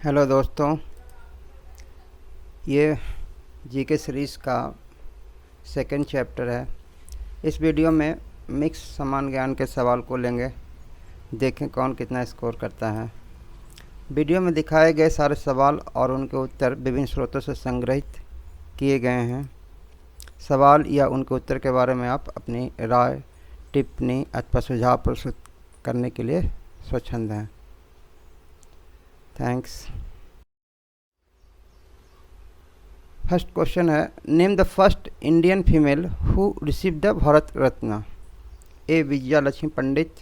Hello दोस्तों, ये GK series का सेकंड चैप्टर है। इस वीडियो में मिक्स समान ज्ञान के सवाल को लेंगे, देखें कौन कितना स्कोर करता है। वीडियो में दिखाए गए सारे सवाल और उनके उत्तर विभिन्न स्रोतों से संग्रहित किए गए हैं। सवाल या उनके उत्तर के बारे में आप अपनी राय, टिप्पणी अथवा सुझाव प्रस्तुत करने के लिए स्वच्छंद हैं। थैंक्स। फर्स्ट क्वेश्चन है, name the first Indian female who receive the Bharat Ratna. A Vijaya Lakshmi Pandit,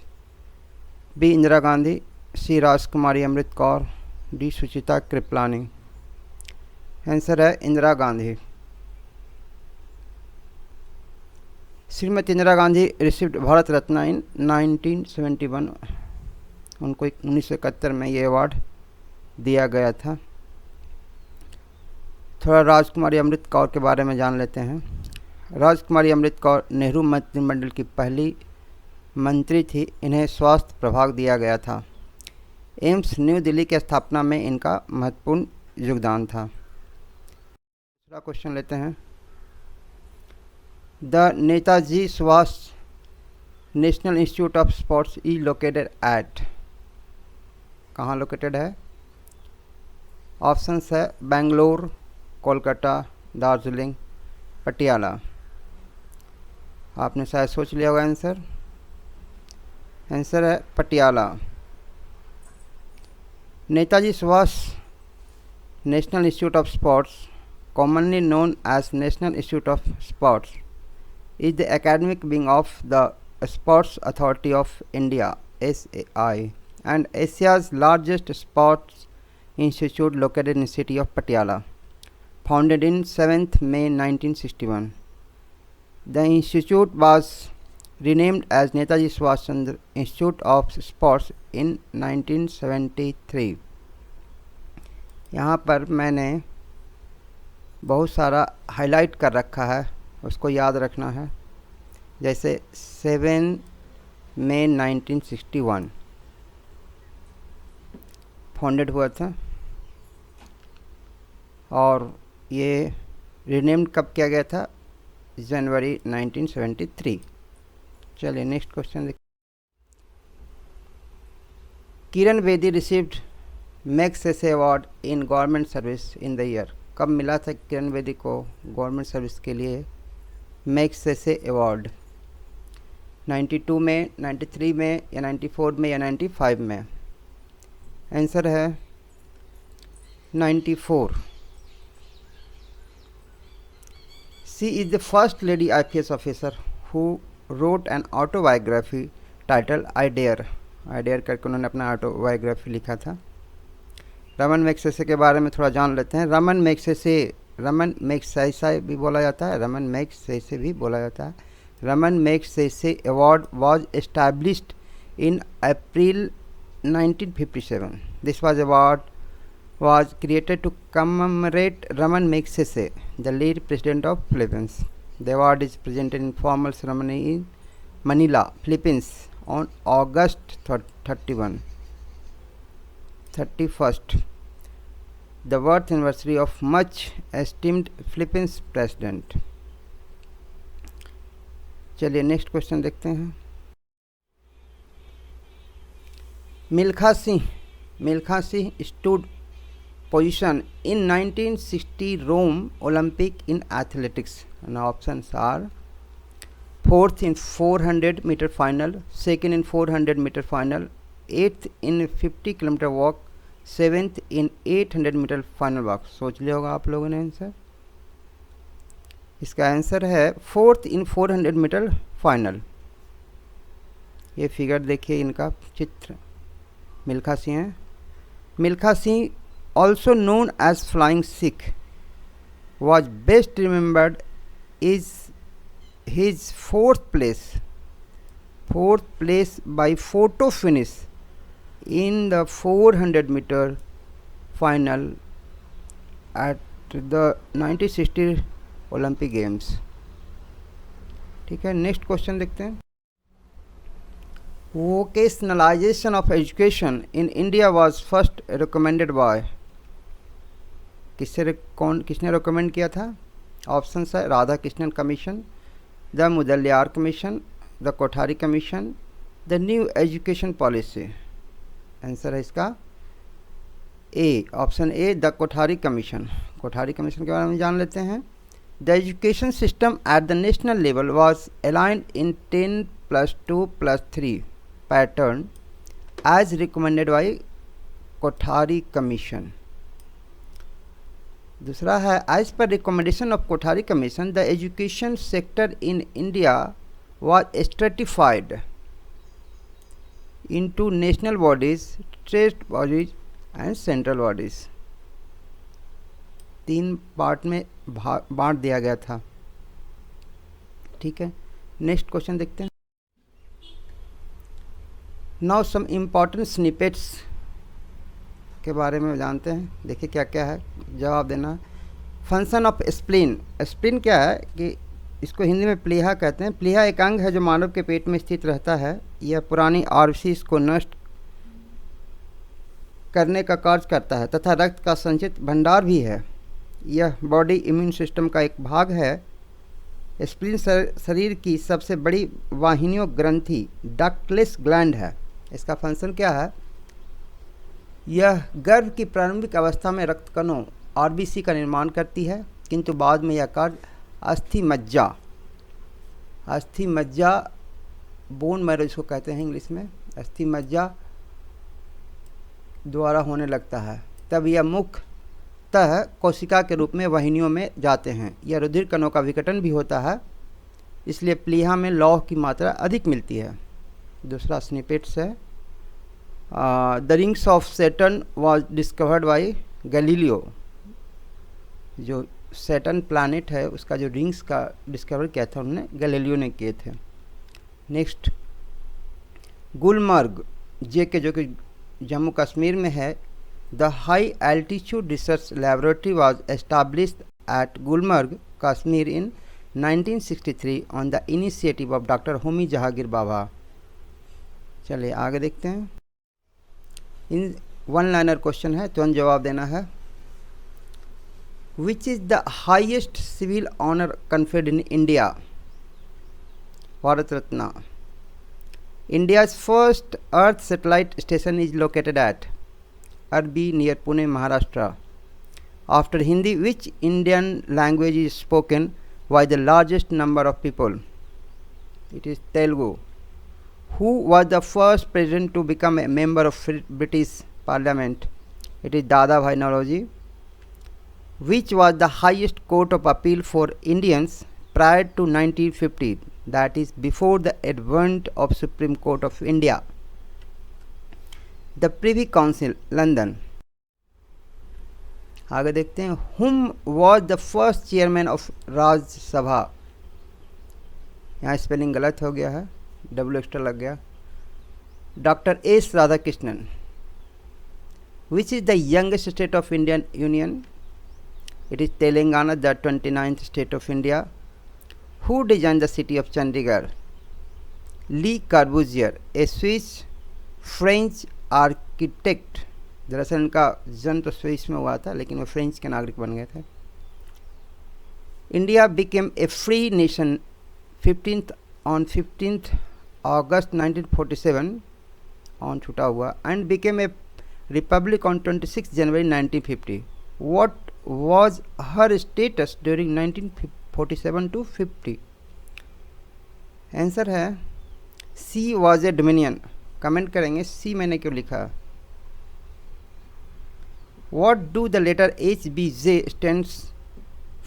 B Indira Gandhi, C Rajkumari Amrit Kaur, D Sucheta Kriplani. Answer है इंदिरा गांधी। Shrimati Indira Gandhi received Bharat Ratna in 1971। उनको 1971 में ये अवार्ड दिया गया था। थोड़ा राजकुमारी अमृत कौर के बारे में जान लेते हैं। राजकुमारी अमृत कौर नेहरू मंत्रिमंडल की पहली मंत्री थी। इन्हें स्वास्थ्य प्रभाग दिया गया था। एम्स न्यू दिल्ली की स्थापना में इनका महत्वपूर्ण योगदान था। दूसरा क्वेश्चन लेते हैं। The Netaji Subhash national institute of sports is located at. कहाँ लोकेटेड है? ऑप्शंस है बेंगलोर, कोलकाता, दार्जिलिंग, पटियाला। आपने शायद सोच लिया होगा आंसर। आंसर है Patiala. Netaji Subhash national institute of sports, commonly known as National Institute of Sports, is the academic wing of the Sports Authority of India (SAI) and Asia's largest sports institute located in the city of Patiala. Founded in 7th May 1961. The institute was renamed as Netaji Subhash Chandra Institute of Sports in 1973. यहाँ पर मैंने बहुत सारा highlight कर रखा है, उसको याद रखना है। जैसे 7 मई 1961 फाउंडेड हुआ था और ये रिनेम्ड कब किया गया था? जनवरी 1973। चलिए नेक्स्ट क्वेश्चन देखिए। Kiran Bedi received Magsaysay award in government service in the year. कब मिला था किरण बेदी को गवर्नमेंट सर्विस के लिए मैग्सेसे अवार्ड? 92 में, 93 में या 94 में या 95 में? आंसर है 94। She is the first lady IPS officer who wrote an autobiography titled I Dare। I Dare करके उन्होंने अपना ऑटोबायोग्राफी लिखा था। रमन मैग्सेसे के बारे में थोड़ा जान लेते हैं। रमन मैग्सेसे भी बोला जाता है, रमन मैग्सेसे भी बोला जाता है। Raman Magsaysay award was established in April 1957. This was created to commemorate Raman Magsaysay, the late president of Philippines. The award is presented in formal ceremony in Manila, Philippines on August 31st, the birth anniversary of much esteemed Philippines president. चलिए next question देखते हैं। Milkha Singh stood position in 1960 Rome Olympic in athletics, and options are 4th in 400 meter final, 2nd in 400 meter final, 8th in 50 kilometer walk, 7th in 800 meter final walk। सोच लिया होगा आप लोगों ने answer. इसका आंसर है 4th in 400 meter final। ये figure देखिए, इनका चित्र मिल्खा सिंह है। Milkha Singh, also known as Flying Sikh, was best remembered is his fourth place by photo finish in the 400 meter final at the 1960 Olympic Games। ठीक है, नेक्स्ट क्वेश्चन देखते हैं। Vocationalization of education in India was first recommended by किसने recommend किया था? Option है Radhakrishnan commission, the Mudaliar commission, the Kothari commission, the new education policy. Answer है इसका A, option A, the Kothari commission. Kothari commission के बारे में जान लेते हैं। The education system at the national level was aligned in 10+2+3 pattern as recommended by Kothari commission. दूसरा है as per recommendation of Kothari commission the education sector in India was stratified into national bodies, state bodies and central bodies. 3 part में बांट दिया गया था। ठीक है, next question देखते हैं। नाउ सम इम्पॉर्टेंट स्निपेट्स के बारे में जानते हैं। देखिए क्या क्या है, जवाब देना। Function of spleen. स्प्लीन क्या है कि इसको हिंदी में प्लीहा कहते हैं। प्लीहा एक अंग है जो मानव के पेट में स्थित रहता है। यह पुरानी आरबीसीज को नष्ट करने का कार्य करता है तथा रक्त का संचित भंडार भी है। यह बॉडी इम्यून सिस्टम का एक भाग है। स्प्लीन शरीर की सबसे बड़ी वाहिनियों ग्रंथि डक्टलेस ग्लैंड है। इसका फंक्शन क्या है? यह गर्भ की प्रारंभिक अवस्था में रक्त कणों आरबीसी का निर्माण करती है, किंतु बाद में यह कार्य अस्थि मज्जा बोन मैरो इसको कहते हैं इंग्लिश में, अस्थि मज्जा द्वारा होने लगता है। तब यह मुख्यतः कोशिका के रूप में वाहिनियों में जाते हैं। यह रुधिर कणों का विघटन भी होता है, इसलिए प्लीहा में लौह की मात्रा अधिक मिलती है। दूसरा स्निपेट्स है the rings of Saturn was discovered by Galileo. जो सैटर्न प्लैनेट है उसका जो रिंग्स का डिस्कवर किया था उन्होंने गैलीलियो ने किए थे। नेक्स्ट गुलमर्ग जेके जो कि जम्मू कश्मीर में है। The high altitude research laboratory was established at Gulmarg Kashmir in 1963 on the initiative of doctor Homi Jehangir Bhabha. चलिए आगे देखते हैं। इन 1 लाइनर क्वेश्चन है, तुरंत जवाब देना है। Which is the highest civil honour conferred in India? Bharat Ratna. India's first Earth satellite station is located at Arbi near Pune, Maharashtra. After Hindi, which Indian language is spoken by the largest number of people? It is Telugu. Who was the first president to become a member of British Parliament? It is Dadabhai Naoroji. Which was the highest court of appeal for Indians prior to 1950? That is before the advent of Supreme Court of India. The Privy Council, London. आगे देखते हैं। Whom was the first chairman of राज्य सभा? यहाँ spelling गलत हो गया है, डबल एक्स्ट्रा लग गया। Doctor S Radhakrishnan. Which is the youngest state of Indian Union? It is Telangana, the 29th state of India. Who designed the city of Chandigarh? Le Corbusier, a Swiss French architect. दरअसल इनका जन्म तो Swiss में हुआ था, लेकिन वो French के नागरिक बन गए थे। India became a free nation 15th August 1947 on छूटा हुआ and became a republic on 26 January 1950. What was her status during 1947 to 50? Answer है C was a dominion. Comment करेंगे सी मैंने क्यों लिखा। What do the letter HBJ stands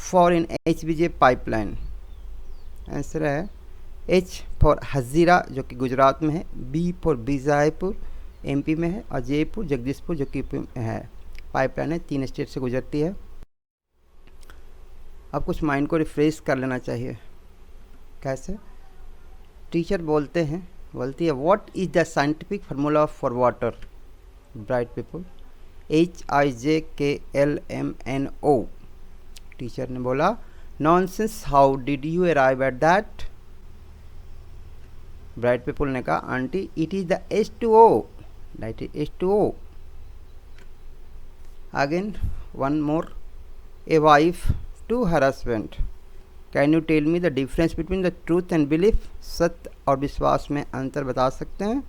for in HBJ pipeline? Answer है H for Hazira जो कि गुजरात में है, B फॉर बीजापुर MP में है और J फॉर जगदीशपुर जो कि यूपी में है। पाइपलाइन है, 3 स्टेट से गुजरती है। अब कुछ माइंड को रिफ्रेश कर लेना चाहिए। कैसे? टीचर बोलती है what is the scientific formula for water? Bright people HIJKLMNO। Teacher ने बोला nonsense, how did you arrive at that? Bright people ने कहा aunty it is the H2O, that is H2O। Again one more a wife to her husband. Can you tell me the difference between the truth and belief? सत्य और विश्वास में अंतर बता सकते हैं?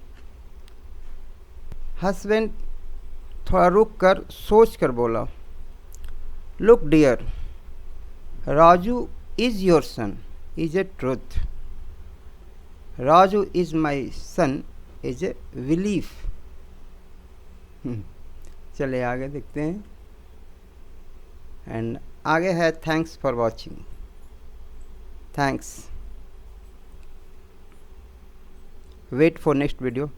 हस्बैंड थोड़ा रुक कर सोच कर बोला, look dear, Raju is your son is a truth, Raju is my son is a belief. चले आगे देखते हैं। एंड आगे है thanks for watching. Thanks. Wait for next video.